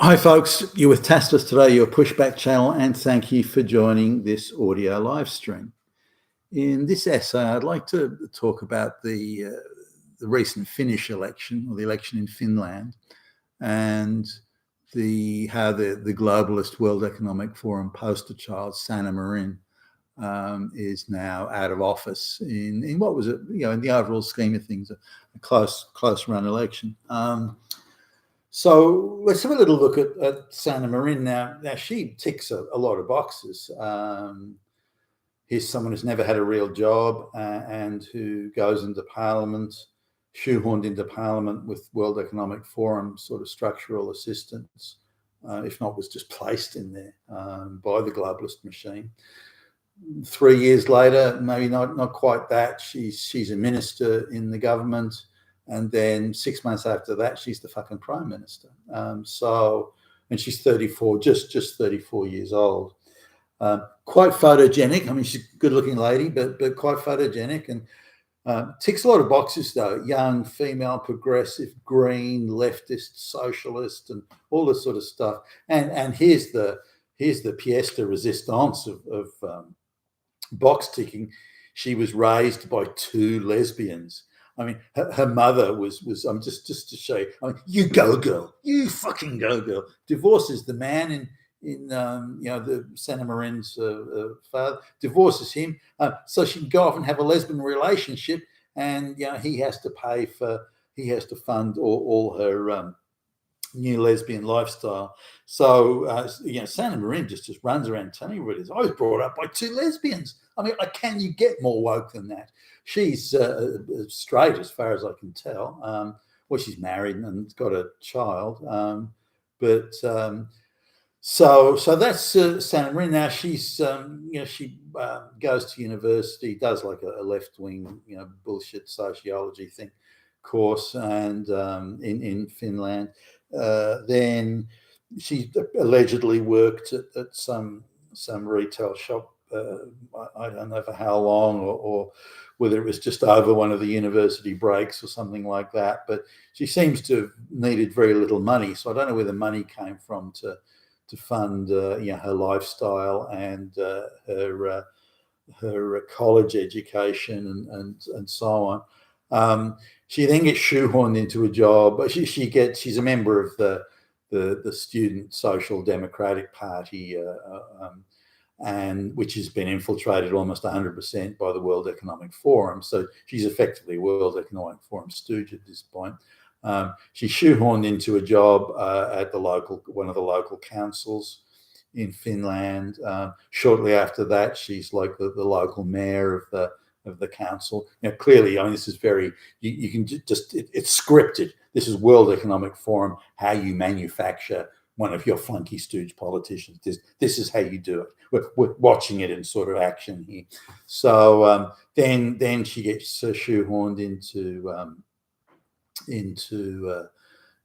Hi folks, you're with Tastus today, your pushback channel, and thank you for joining this audio live stream. In this essay, I'd like to talk about the recent Finnish election, or the election in Finland, and how the globalist World Economic Forum poster child, Sanna Marin, is now out of office in what was, in the overall scheme of things, a close run election. So let's have a little look at Sanna Marin now. Now she ticks a lot of boxes. Here's someone who's never had a real job and who goes into Parliament, shoehorned into Parliament with World Economic Forum sort of structural assistance, if not was just placed in there by the globalist machine. 3 years later, maybe not quite that, she's a minister in the government. And then 6 months after that, she's the fucking prime minister. And she's 34, just 34 years old. Quite photogenic. I mean, she's a good-looking lady, but quite photogenic, and ticks a lot of boxes though. Young, female, progressive, green, leftist, socialist, and all this sort of stuff. And here's the pièce de résistance of box ticking. She was raised by two lesbians. I mean, her mother was just to show you, I mean, you go girl, you fucking go girl. Divorces the man in the Sanna Marin's father, divorces him, so she can go off and have a lesbian relationship, and he has to fund all her new lesbian lifestyle. So Sanna Marin just runs around telling everybody, I was brought up by two lesbians. I mean, can you get more woke than that? She's straight as far as I can tell. Well, she's married and got a child. So that's Sanna Marin. Now she's she goes to university, does like a left-wing bullshit sociology course, and in Finland. Then she allegedly worked at some retail shop. I don't know for how long, or whether it was just over one of the university breaks or something like that. But she seems to have needed very little money, so I don't know where the money came from to fund her lifestyle and her college education and so on. She then gets shoehorned into a job. She's a member of the Student Social Democratic Party, and which has been infiltrated almost 100% by the World Economic Forum. So she's effectively a World Economic Forum stooge at this point. She's shoehorned into a job at one of the local councils in Finland. Shortly after that, she's like the local mayor of the council. Clearly, I mean, this is very, you can just, it's scripted. This is World Economic Forum, how you manufacture one of your flunky stooge politicians. This is how you do it. We're watching it in sort of action here. So then she gets shoehorned into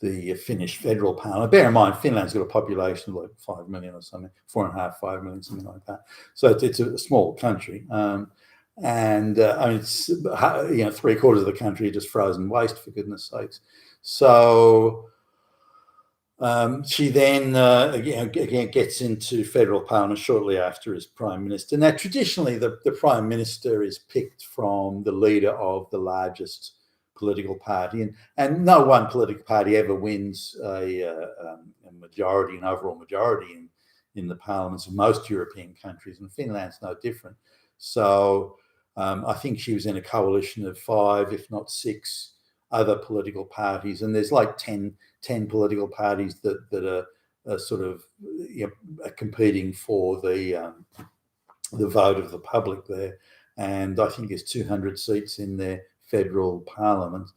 the Finnish federal parliament. Bear in mind, Finland's got a population of like 5 million or something, 4.5, 5 million, something like that. So it's a small country. I mean, it's 3/4 of the country just frozen waste, for goodness sakes. So she then again gets into federal parliament shortly after as prime minister. Now, traditionally, the prime minister is picked from the leader of the largest political party, and no one political party ever wins a majority, an overall majority in the parliaments of most European countries, and Finland's no different. So I think she was in a coalition of 5, if not 6, other political parties, and there's like 10 political parties that are sort of are competing for the vote of the public there, and I think there's 200 seats in their federal parliament.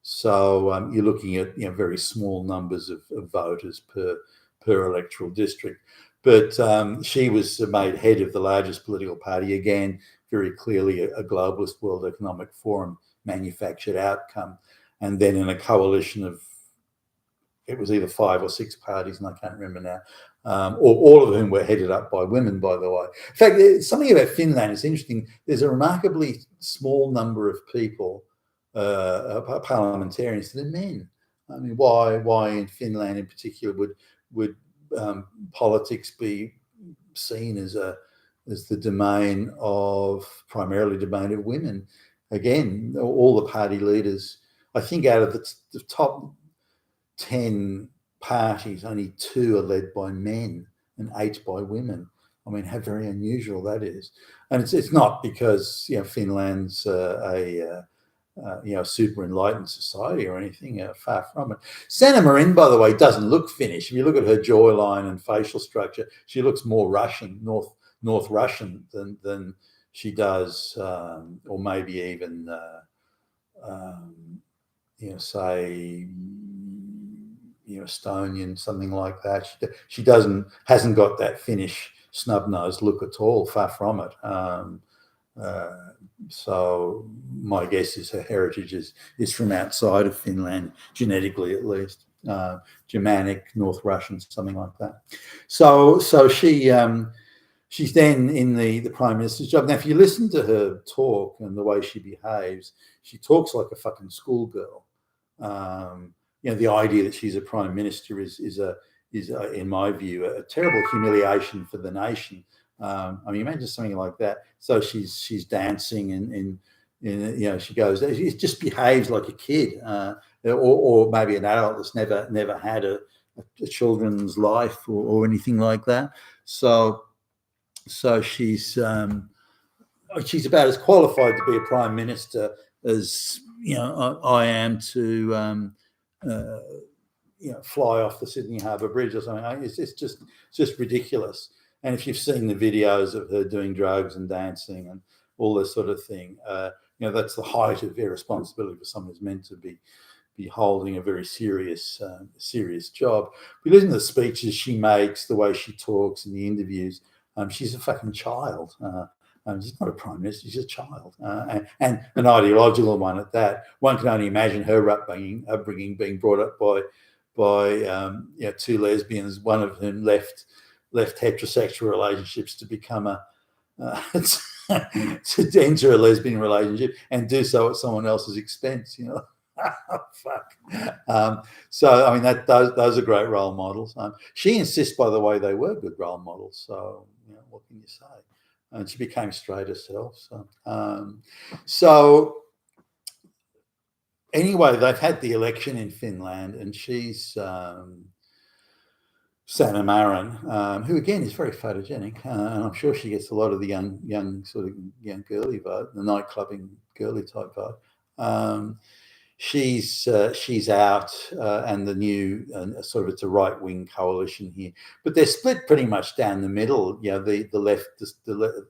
So you're looking at very small numbers of voters per electoral district. But she was made head of the largest political party, again, very clearly a globalist World Economic Forum manufactured outcome. And then in a coalition of, it was either 5 or 6 parties, and I can't remember now, all of whom were headed up by women, by the way. In fact, something about Finland is interesting. There's a remarkably small number of people, parliamentarians, that are men. I mean, why in Finland in particular politics be seen as the domain of primarily domain of women? Again, all the party leaders, I think out of the top 10 parties, only 2 are led by men and 8 by women. I mean, how very unusual that is. And it's not because Finland's a super enlightened society or anything. Far from it. Sanna Marin, by the way, doesn't look Finnish. If you look at her jawline and facial structure, she looks more Russian, North Russian than she does, or maybe even say Estonian, something like that. She hasn't got that Finnish snub-nosed look at all. Far from it. So my guess is her heritage is from outside of Finland, genetically at least, Germanic, North Russian, something like that. So she's then in the Prime Minister's job. Now, if you listen to her talk and the way she behaves, she talks like a fucking schoolgirl. The idea that she's a Prime Minister is in my view, a terrible humiliation for the nation. I mean, imagine something like that. So she's dancing and she goes, she just behaves like a kid, or maybe an adult that's never had a children's life or anything like that. So she's about as qualified to be a Prime Minister as I am to fly off the Sydney Harbour Bridge or something. It's just ridiculous. And if you've seen the videos of her doing drugs and dancing and all this sort of thing, that's the height of irresponsibility for someone who's meant to be holding a very serious job. If you listen to the speeches she makes, the way she talks in the interviews, she's a fucking child. She's not a Prime Minister, she's a child, and an ideological one at that. One can only imagine her upbringing being brought up by 2 lesbians, one of whom left heterosexual relationships to become to enter a lesbian relationship and do so at someone else's expense. Fuck. So I mean, those are great role models. She insists, by the way, they were good role models. So what can you say? And she became straight herself. So anyway, they've had the election in Finland, and she's Sanna Marin, who again is very photogenic, and I'm sure she gets a lot of the young girly vote, the nightclubbing girly type vote. She's out, and the new it's a right wing coalition here, but they're split pretty much down the middle. The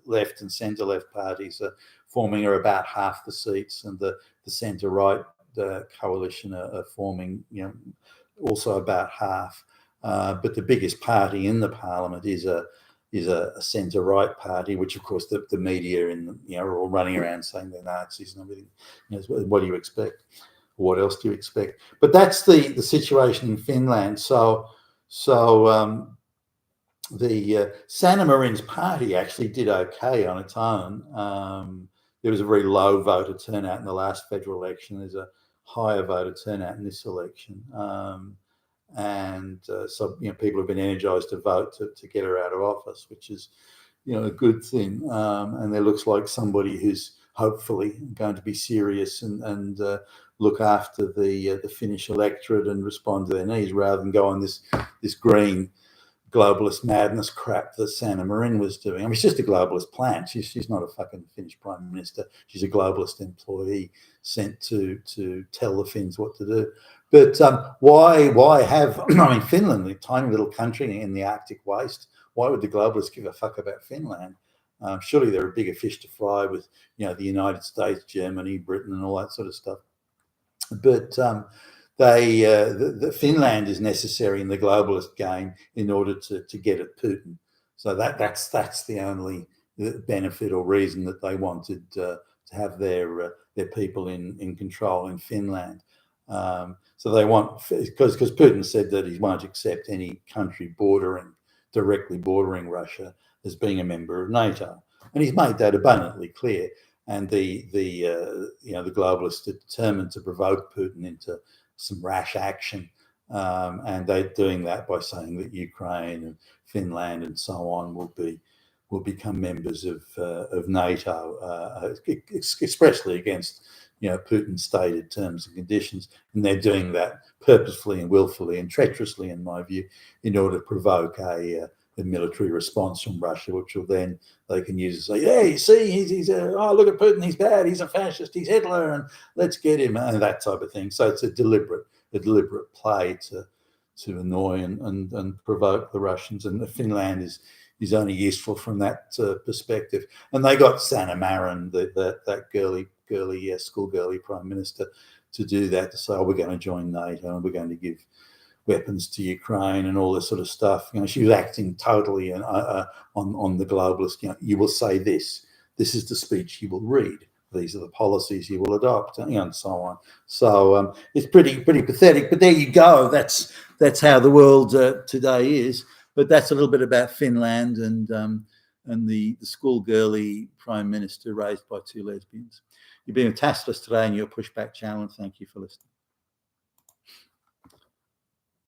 left and centre left parties are forming about half the seats, and the centre right coalition are forming also about half. But the biggest party in the parliament is a centre right party, which of course the media are all running around saying they're Nazis and everything. What do you expect? What else do you expect? But that's the situation in Finland. So the Sanna Marin's party actually did okay on its own. There was a very low voter turnout in the last federal election. There's a higher voter turnout in this election. So people have been energised to vote to get her out of office, which is a good thing. And there looks like somebody who's hopefully going to be serious and look after the Finnish electorate and respond to their needs, rather than go on this green globalist madness crap that Sanna Marin was doing. I mean, she's just a globalist plant. She's not a fucking Finnish Prime Minister. She's a globalist employee sent to tell the Finns what to do. But why have, I mean, Finland, a tiny little country in the Arctic waste, why would the globalists give a fuck about Finland? Surely there are bigger fish to fry with, the United States, Germany, Britain, and all that sort of stuff. But the Finland is necessary in the globalist game in order to get at Putin. So that's the only benefit or reason that they wanted to have their people in control in Finland. So they want, because Putin said that he won't accept any country directly bordering Russia as being a member of NATO, and he's made that abundantly clear. And the globalists are determined to provoke Putin into some rash action and they're doing that by saying that Ukraine and Finland and so on will become members of NATO, expressly against Putin's stated terms and conditions, and they're doing that purposefully and willfully and treacherously, in my view, in order to provoke a military response from Russia, which will then they can use to say, yeah, you see, he's oh, look at Putin, he's bad, he's a fascist, he's Hitler, and let's get him, and that type of thing. So it's a deliberate play to annoy and provoke the Russians, and Finland is only useful from that perspective. And they got Sanna Marin, that girly school girlie prime minister, to do that, to say, oh, we're going to join NATO and we're going to give weapons to Ukraine and all this sort of stuff. She was acting totally on the globalist. You will say this is the speech you will read. These are the policies you will adopt, and so on. So it's pretty pathetic. But there you go. That's how the world today is. But that's a little bit about Finland and the school girlie prime minister raised by two lesbians. You've been with Tasteless today, and your Pushback channel. And thank you for listening.